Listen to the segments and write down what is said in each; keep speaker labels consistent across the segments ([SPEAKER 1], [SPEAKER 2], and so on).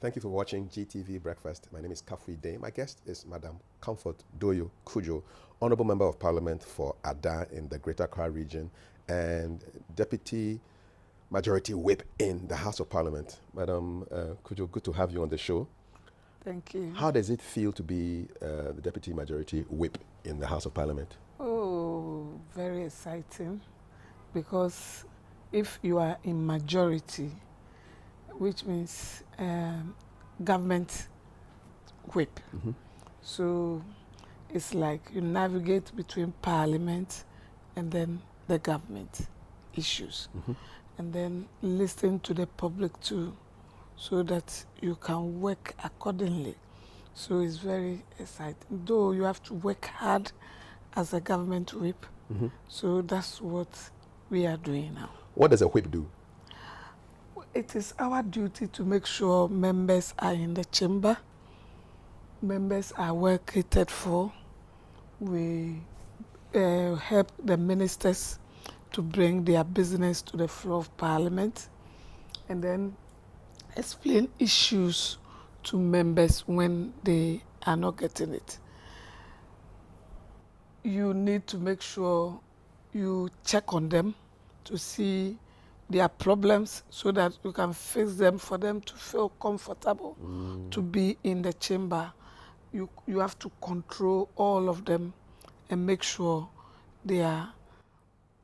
[SPEAKER 1] Thank you for watching GTV Breakfast. My name is Kafui Day. My guest is Madam Comfort Doyoe Cudjoe, Honorable Member of Parliament for Ada in the Greater Accra region and Deputy Majority Whip in the House of Parliament. Madam Cudjoe, good to have you on the show.
[SPEAKER 2] Thank you.
[SPEAKER 1] How does it feel to be the Deputy Majority Whip in the House of Parliament?
[SPEAKER 2] Oh, very exciting, because if you are in majority, which means government whip, so it's like you navigate between Parliament and then the government issues, and then listen to the public too, so that you can work accordingly. So it's very exciting, though you have to work hard as a government whip. So that's what we are doing now.
[SPEAKER 1] What does a whip do?
[SPEAKER 2] It is our duty to make sure members are in the chamber, members are well catered for. We help the ministers to bring their business to the floor of Parliament, and then explain issues to members when they are not getting it. You need to make sure you check on them to see their problems so that you can fix them, for them to feel comfortable to be in the chamber. You have to control all of them and make sure their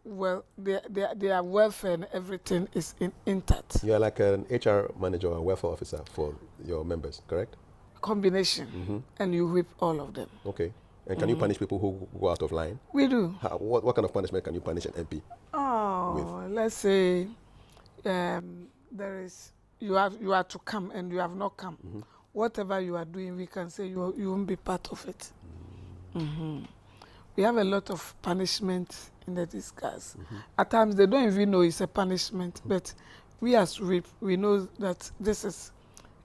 [SPEAKER 2] welfare and everything is intact.
[SPEAKER 1] You are like an HR manager or welfare officer for your members, correct?
[SPEAKER 2] Combination, and you whip all of them.
[SPEAKER 1] Okay. And can you punish people who go out of line?
[SPEAKER 2] We do.
[SPEAKER 1] What kind of punishment can you punish an MP?
[SPEAKER 2] Let's say you are to come and you have not come. Whatever you are doing, we can say you won't be part of it. We have a lot of punishment in the discuss. At times they don't even know it's a punishment, but we as whip, we know that this is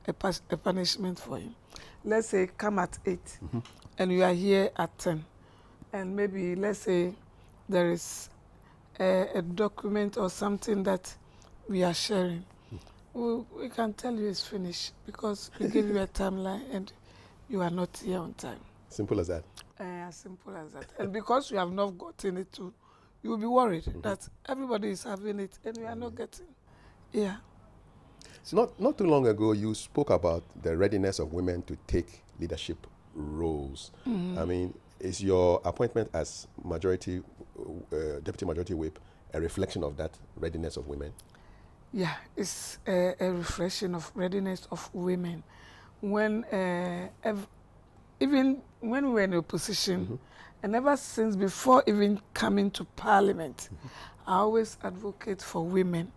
[SPEAKER 2] a punishment for him. Let's say come at 8 and you are here at 10, and maybe let's say there is a document or something that we are sharing. We can tell you it's finished because we give you a timeline and you are not here on time.
[SPEAKER 1] Simple as that.
[SPEAKER 2] As simple as that. And because you have not gotten it too, you will be worried that everybody is having it and we are not getting. Yeah.
[SPEAKER 1] So not too long ago, you spoke about the readiness of women to take leadership roles. I mean, is your appointment as Deputy Majority Whip a reflection of that readiness of women?
[SPEAKER 2] Yeah, it's a reflection of readiness of women. When even when we were in opposition, and ever since before even coming to Parliament, I always advocate for women,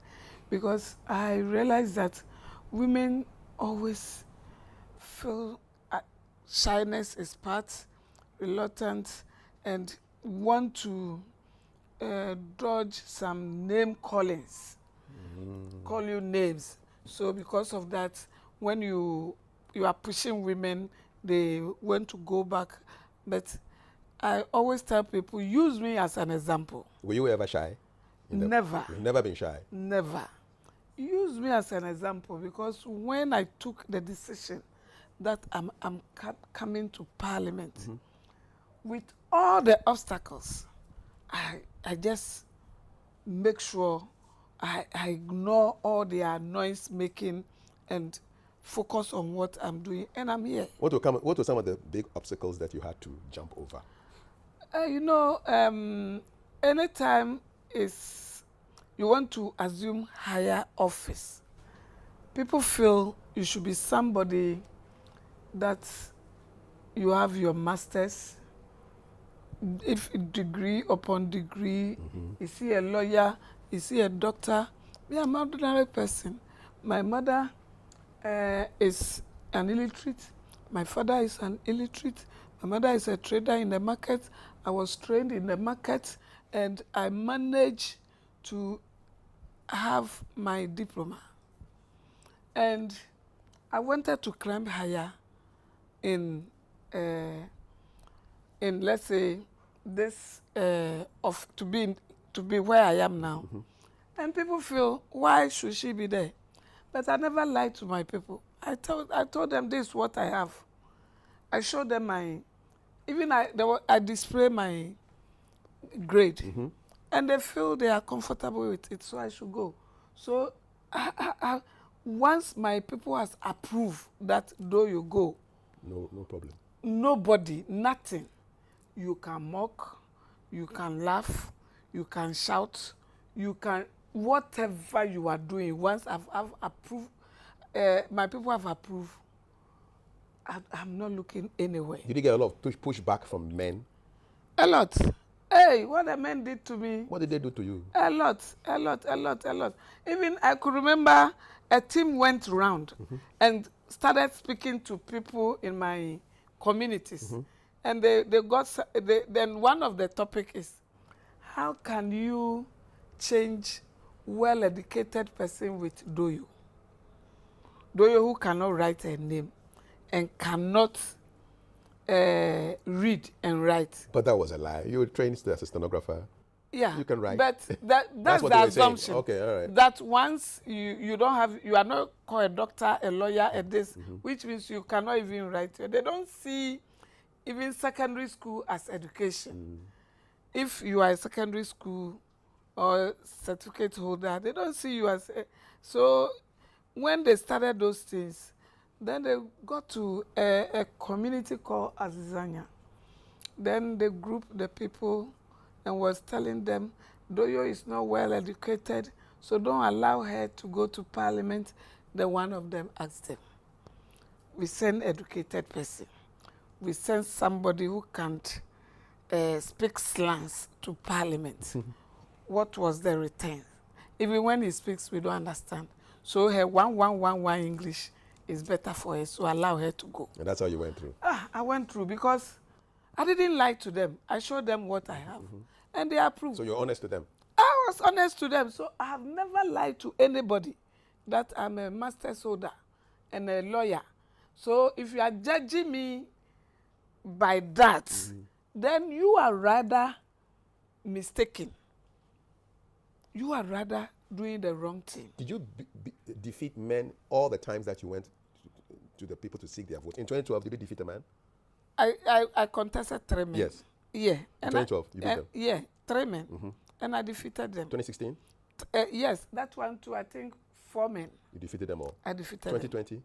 [SPEAKER 2] because I realize that women always feel shyness is part, reluctant, and want to dodge some name callings, call you names. So because of that, when you are pushing women, they want to go back. But I always tell people, use me as an example.
[SPEAKER 1] Were you ever shy?
[SPEAKER 2] Never.
[SPEAKER 1] You've never been shy?
[SPEAKER 2] Never. Use me as an example, because when I took the decision that I'm coming to Parliament, with all the obstacles, I just make sure I ignore all the noise making and focus on what I'm doing, and I'm here.
[SPEAKER 1] What were some of the big obstacles that you had to jump over?
[SPEAKER 2] Anytime you want to assume higher office, people feel you should be somebody that you have your master's, if degree upon degree. Is he a lawyer? Is he a doctor? Me, I'm an ordinary person. My mother is an illiterate. My father is an illiterate. My mother is a trader in the market. I was trained in the market, and I managed to have my diploma. And I wanted to climb higher in let's say this to be where I am now. And people feel, why should she be there? But I never lied to my people. I told them this is what I have. I showed them my, even I display my grade, and they feel they are comfortable with it, so I should go. So once my people has approved that Doyoe go,
[SPEAKER 1] no problem.
[SPEAKER 2] Nobody, nothing. You can mock, you can laugh, you can shout, you can, whatever you are doing. Once I've approved, my people have approved, I'm not looking anywhere.
[SPEAKER 1] Did you get a lot of pushback from men?
[SPEAKER 2] A lot. Hey, what the men did to me.
[SPEAKER 1] What did they do to you?
[SPEAKER 2] A lot. Even I could remember a team went around and started speaking to people in my communities. And then one of the topic is, how can you change well-educated person with Doyoe? Doyoe who cannot write a name and cannot read and write.
[SPEAKER 1] But that was a lie. You were trained as a stenographer.
[SPEAKER 2] Yeah,
[SPEAKER 1] you can write.
[SPEAKER 2] But that's the assumption.
[SPEAKER 1] Okay, all right.
[SPEAKER 2] That once you don't have, you are not called a doctor, a lawyer, a this, which means you cannot even write. They don't see even secondary school as education. If you are a secondary school or certificate holder, they don't see you as so when they started those things, then they got to a community called Azizanya. Then they grouped the people and was telling them, Doyoe is not well educated, so don't allow her to go to parliament. Then one of them asked them, we send educated person. We send somebody who can't speak slangs to parliament. What was the return? Even when he speaks, we don't understand. So her 1111 English is better for her, so allow her to go.
[SPEAKER 1] And that's how you went through?
[SPEAKER 2] I went through because I didn't lie to them. I showed them what I have, and they approved.
[SPEAKER 1] So you're honest to them?
[SPEAKER 2] I was honest to them. So I have never lied to anybody that I'm a master's holder and a lawyer. So if you are judging me by that, then you are rather mistaken. You are rather doing the wrong thing.
[SPEAKER 1] Did you defeat men all the times that you went to the people to seek their vote? In 2012, did you defeat a man?
[SPEAKER 2] I contested 3 men.
[SPEAKER 1] Yes.
[SPEAKER 2] Yeah.
[SPEAKER 1] In 2012, you beat them?
[SPEAKER 2] Yeah, 3 men. And I defeated them.
[SPEAKER 1] 2016?
[SPEAKER 2] Yes, that one too, I think 4 men.
[SPEAKER 1] You defeated them all?
[SPEAKER 2] I defeated
[SPEAKER 1] 2020?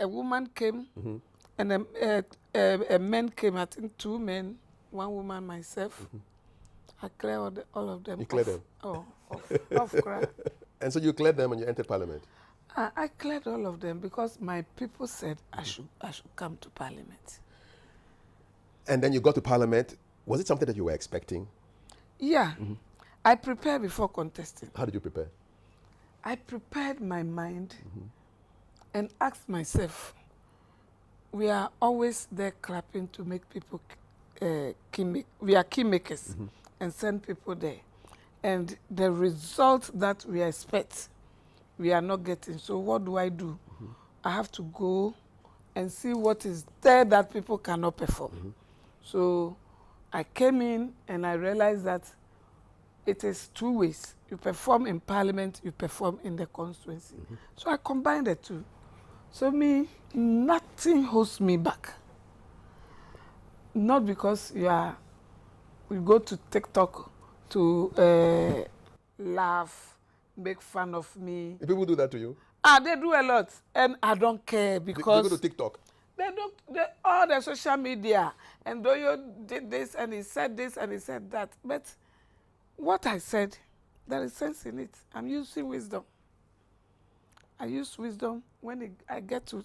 [SPEAKER 2] A woman came, and a man came, I think 2 men, 1 woman, myself. I cleared all of them.
[SPEAKER 1] You cleared them?
[SPEAKER 2] Oh, off crap.
[SPEAKER 1] And so you cleared them and you entered parliament?
[SPEAKER 2] I cleared all of them because my people said I should come to parliament.
[SPEAKER 1] And then you got to parliament. Was it something that you were expecting?
[SPEAKER 2] Yeah. I prepared before contesting.
[SPEAKER 1] How did you prepare?
[SPEAKER 2] I prepared my mind and asked myself, we are always there clapping to make people we are key makers and send people there. And the result that we expect, we are not getting. So what do? I have to go and see what is there that people cannot perform. So I came in and I realized that it is 2 ways. You perform in parliament, you perform in the constituency. So I combined the 2. So nothing holds me back. Not because we go to TikTok to laugh, make fun of me.
[SPEAKER 1] Do people do that to you?
[SPEAKER 2] They do a lot, and I don't care because
[SPEAKER 1] they go to TikTok.
[SPEAKER 2] All the social media, and Doyoe did this, and he said this, and he said that. But what I said, there is sense in it. I'm using wisdom. I use wisdom when I get to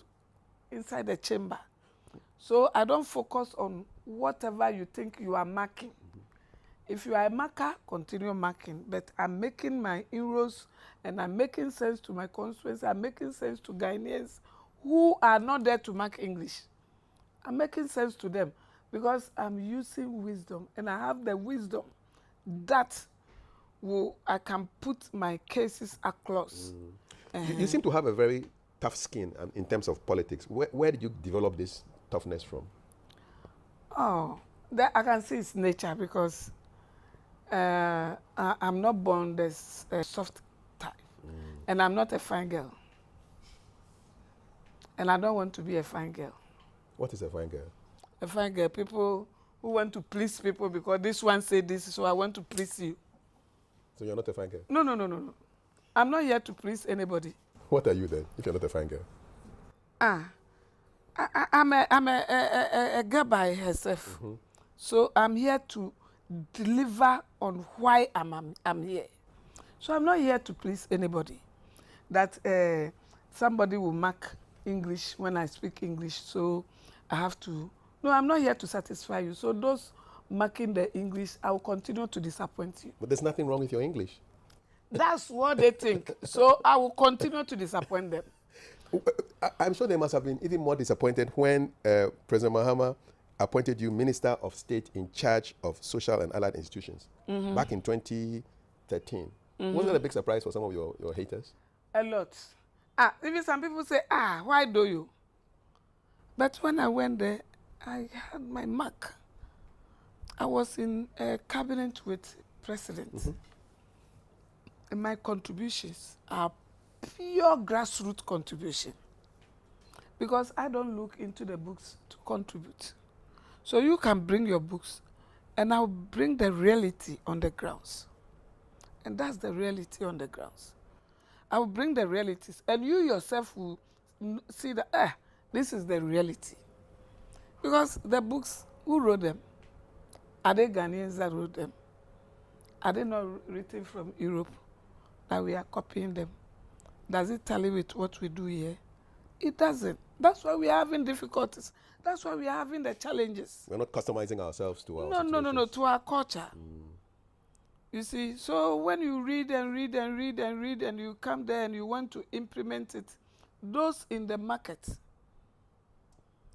[SPEAKER 2] inside the chamber. So I don't focus on whatever you think you are marking. If you are a marker, continue marking. But I'm making my inroads and I'm making sense to my constituents. I'm making sense to Ghanaians who are not there to mark English. I'm making sense to them because I'm using wisdom and I have the wisdom that I can put my cases across.
[SPEAKER 1] You seem to have a very tough skin in terms of politics. Where did you develop this toughness from?
[SPEAKER 2] Oh, I can see it's nature because I'm not born this soft type, and I'm not a fine girl. And I don't want to be a fine girl.
[SPEAKER 1] What is a fine girl?
[SPEAKER 2] A fine girl, people who want to please people because this one said this, so I want to please you.
[SPEAKER 1] So you're not a fine girl?
[SPEAKER 2] No. I'm not here to please anybody.
[SPEAKER 1] What are you then, if you're not a fine girl?
[SPEAKER 2] I'm a girl by herself. Mm-hmm. So I'm here to deliver on why I'm here. So I'm not here to please anybody. That somebody will mark English when I speak English, so I have to. No, I'm not here to satisfy you. So those marking the English, I will continue to disappoint you.
[SPEAKER 1] But there's nothing wrong with your English.
[SPEAKER 2] That's what they think. So I will continue to disappoint them.
[SPEAKER 1] I'm sure they must have been even more disappointed when President Mahama appointed you Minister of State in charge of social and allied institutions back in 2013. Wasn't that a big surprise for some of your haters?
[SPEAKER 2] A lot. Even some people say, why do you? But when I went there, I had my mark. I was in a cabinet with president. Mm-hmm. And my contributions are pure grassroots contribution. Because I don't look into the books to contribute. So you can bring your books and I'll bring the reality on the grounds. And that's the reality on the grounds. I will bring the realities and you yourself will see that, this is the reality. Because the books, who wrote them? Are they Ghanaians that wrote them? Are they not written from Europe that we are copying them? Does it tally with what we do here? It doesn't. That's why we are having difficulties. That's why we are having the challenges.
[SPEAKER 1] We're not customizing ourselves to our
[SPEAKER 2] No, to our culture. You see, so when you read and you come there and you want to implement it, those in the market,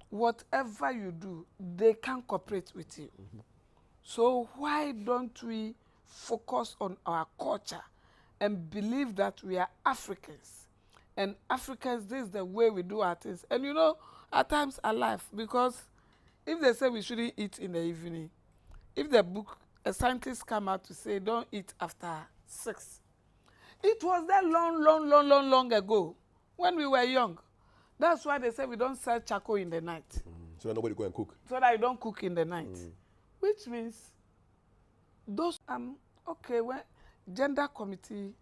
[SPEAKER 2] whatever you do, they can't cooperate with you. Mm-hmm. So why don't we focus on our culture and believe that we are Africans? And Africans, this is the way we do our things. And you know, at times I laugh because if they say we shouldn't eat in the evening, if the book, a scientist come out to say don't eat after 6, it was that long ago when we were young. That's why they say we don't sell charcoal in the night.
[SPEAKER 1] So that nobody go and cook.
[SPEAKER 2] So that you don't cook in the night. Which means those okay, when gender committee,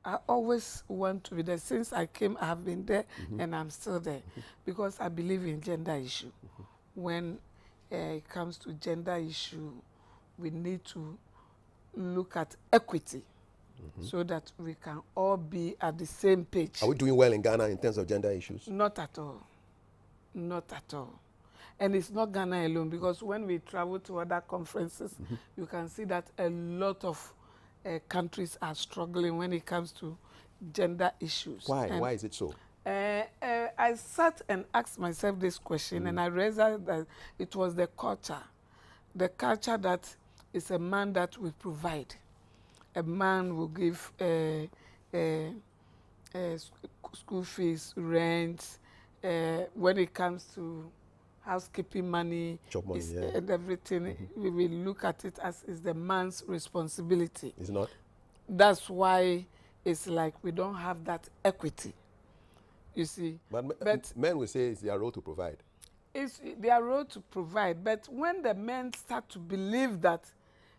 [SPEAKER 2] I always want to be there. Since I came, I have been there and I'm still there because I believe in gender issue. When it comes to gender issue, we need to look at equity so that we can all be at the same page.
[SPEAKER 1] Are we doing well in Ghana in terms of gender issues?
[SPEAKER 2] Not at all. Not at all. And it's not Ghana alone because when we travel to other conferences, you can see that a lot of countries are struggling when it comes to gender issues.
[SPEAKER 1] Why? Why is it so?
[SPEAKER 2] I sat and asked myself this question and I realized that it was the culture. The culture that is a man that will provide. A man will give school fees, rent, when it comes to housekeeping money,
[SPEAKER 1] job money,
[SPEAKER 2] and everything, we will look at it as is the man's responsibility.
[SPEAKER 1] It's not?
[SPEAKER 2] That's why it's like we don't have that equity, you see.
[SPEAKER 1] But men will say it's their role to provide.
[SPEAKER 2] It's their role to provide, but when the men start to believe that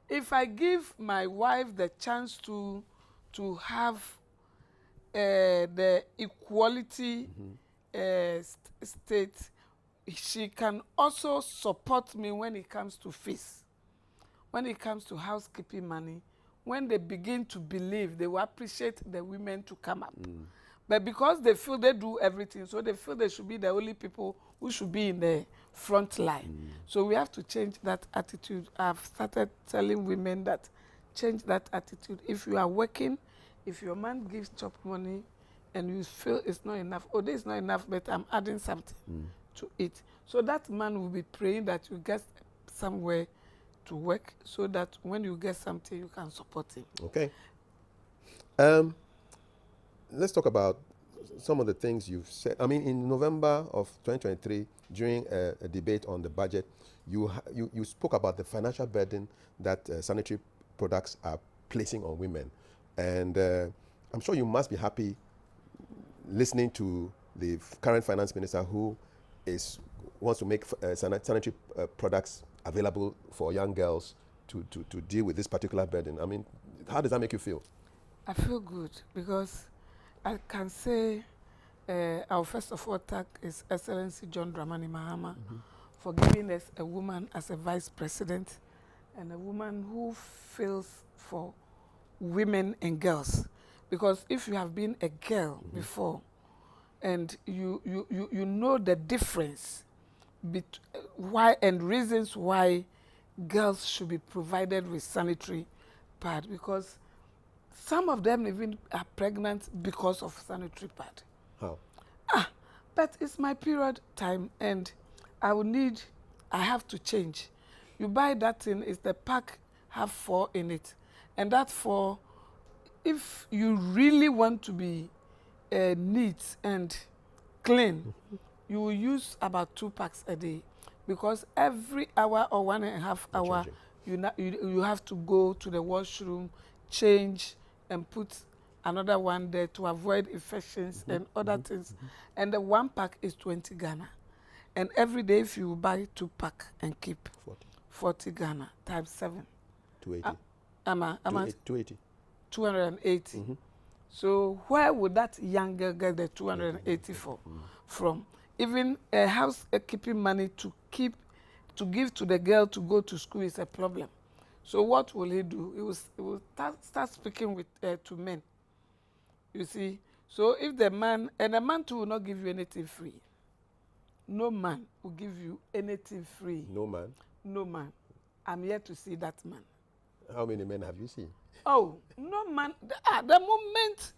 [SPEAKER 2] if I give my wife the chance to have the equality state, she can also support me when it comes to fees, when it comes to housekeeping money. When they begin to believe, they will appreciate the women to come up. But because they feel they do everything, so they feel they should be the only people who should be in the front line. So we have to change that attitude. I've started telling women that change that attitude. If you are working, if your man gives chop money and you feel it's not enough, oh, this is not enough, but I'm adding something to it. So that man will be praying that you get somewhere to work so that when you get something, you can support him.
[SPEAKER 1] Okay. Let's talk about some of the things you've said. I mean, in November of 2023, during a debate on the budget, you spoke about the financial burden that sanitary products are placing on women. And I'm sure you must be happy listening to the current finance minister who wants to make sanitary products available for young girls to deal with this particular burden. I mean, how does that make you feel?
[SPEAKER 2] I feel good because I can say our first of all thank His Excellency John Dramani Mahama for giving us a woman as a vice president and a woman who feels for women and girls. Because if you have been a girl before and you know the difference why and reasons why girls should be provided with sanitary pad, because some of them even are pregnant because of sanitary pad.
[SPEAKER 1] How?
[SPEAKER 2] But it's my period time and I have to change. You buy that thing, it's the pack have 4 in it. And that 4, if you really want to be neat and clean, you will use about 2 packs a day. Because every hour or 1.5 hours, you have to go to the washroom, change, and put another one there to avoid infections and other things. And the 1 pack is 20 Ghana. And every day, if you buy 2 pack and keep 40 Ghana times 7.
[SPEAKER 1] 280. 280.
[SPEAKER 2] 280. So where would that young girl get the 280 from? Even a housekeeping money to give to the girl to go to school is a problem. So what will he do? He will start speaking with to men. You see, so if the man too will not give you anything free. No man will give you anything free.
[SPEAKER 1] No man?
[SPEAKER 2] No man. I'm here to see that man.
[SPEAKER 1] How many men have you seen?
[SPEAKER 2] Oh, no man. The moment,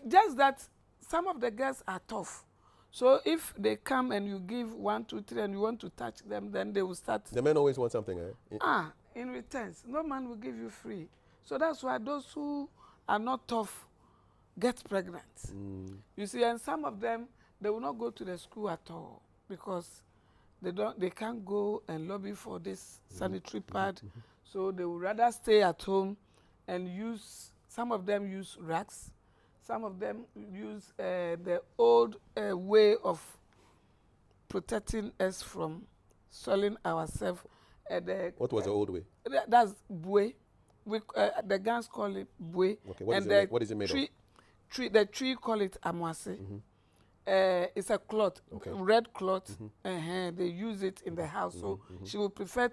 [SPEAKER 2] just that some of the girls are tough. So if they come and you give 1, 2, 3 and you want to touch them, then they will start.
[SPEAKER 1] The men always want something, eh?
[SPEAKER 2] In return, no man will give you free. So that's why those who are not tough get pregnant. You see, and some of them, they will not go to the school at all because they can't go and lobby for this sanitary pad. So they would rather stay at home and some of them use rags. Some of them use the old way of protecting us from soiling ourselves.
[SPEAKER 1] What was the old way?
[SPEAKER 2] That's bue. The Gans call it bue.
[SPEAKER 1] Okay, what is it made of?
[SPEAKER 2] The tree call it amwase. It's a cloth, red cloth. They use it in the house. So she would prefer